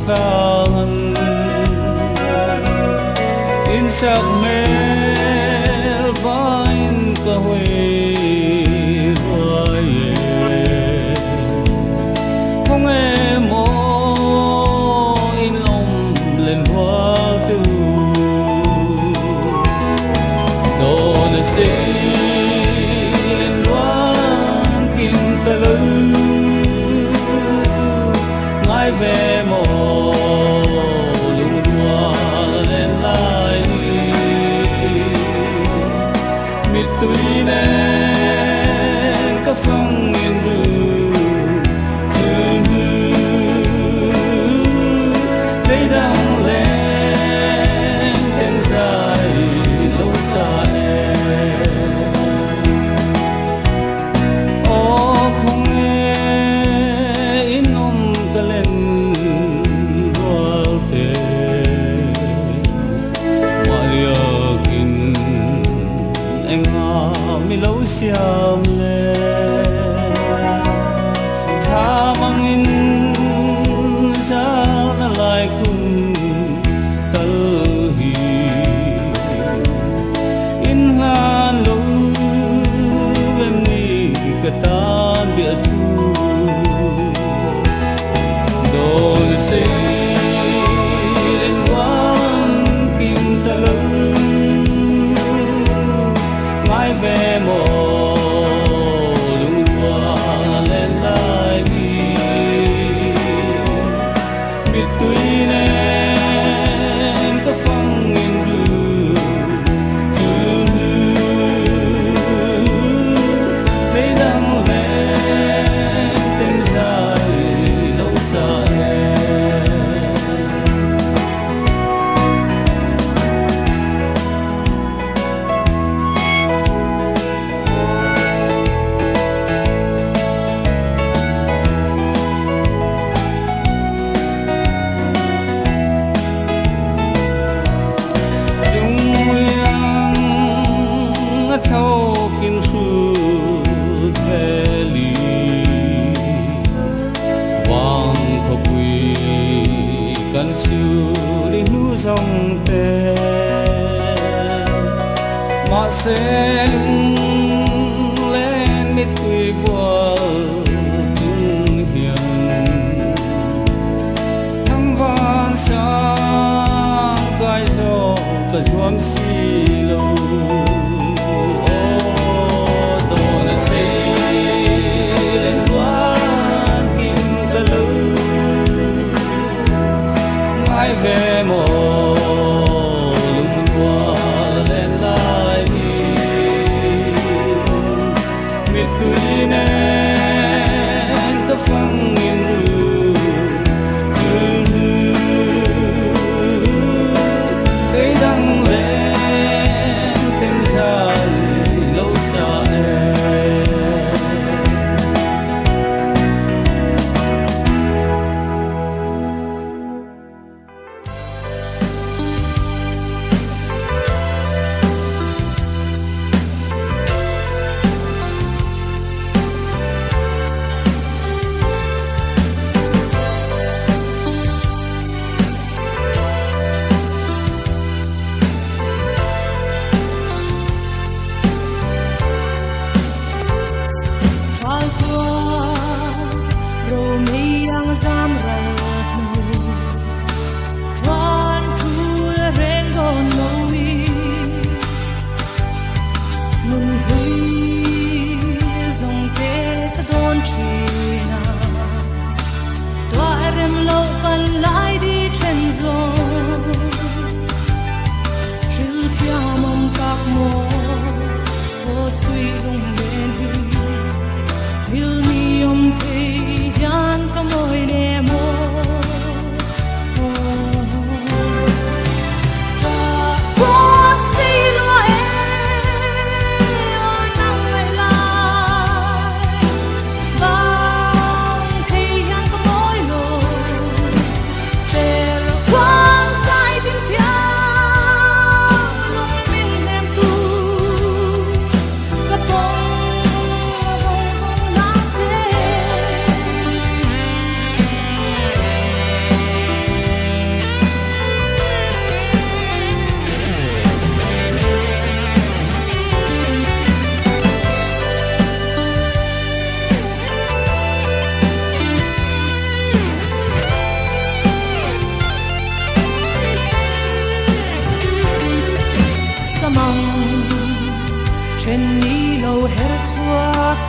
tangan insak mel vain kahoy hoye không em mo in lom lên hoa tu đồ là si lên hoa kim ta lư ngài về mồ luôn hoa lên lại mít tuy nên có phong yên ru thương thấy đang lên tên dài lâu xa em ô không nghe in ông ta lên hoa tê Maria kin anh mi lâu xiêm lệ tha mang in ra lại cùng tơ hi in han lâu em ni cả ta biết thu đồ xây lên quán kim ta lư mãi về mồ luôn qua lên lại đi biết tuy nên có phong in ru thương thấy đang lên tên dài lâu xa em thâu kim suốt về ly vàng thọ quỳ căn siêu đi núi dòng tè mà sẽ lung lên mít quỳ qua tung hiền thăng van sang gai gió và duam xì lâu về mồ luôn qua lên lại đi biết tuy nên có phong yên ru thương thấy đang lên tên dài lâu xa em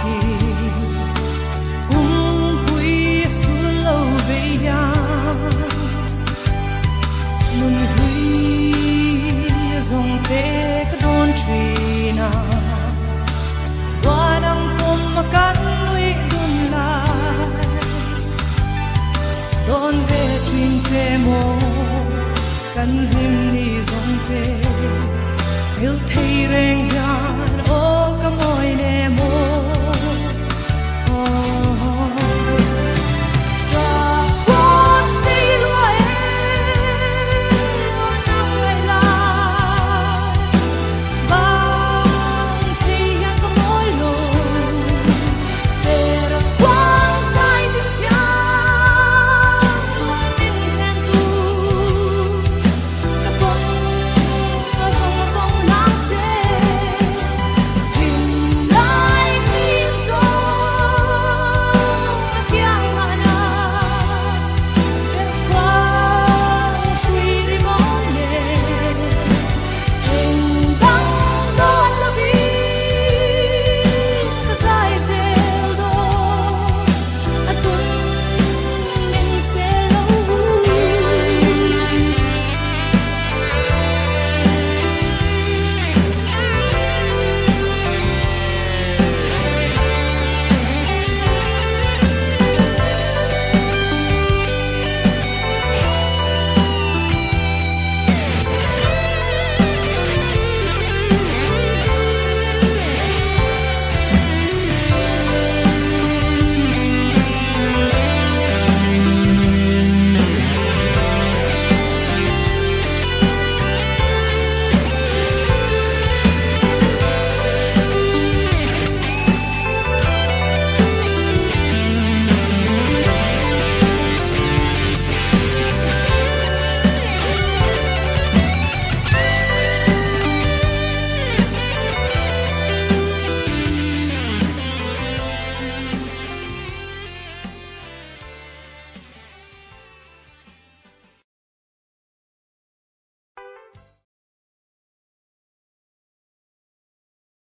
ki hui su lo ve ya mun hui zong te ka don trina wanang pom makan lui dun lai don ve twin te mo kan him ni zong te il thei reng ya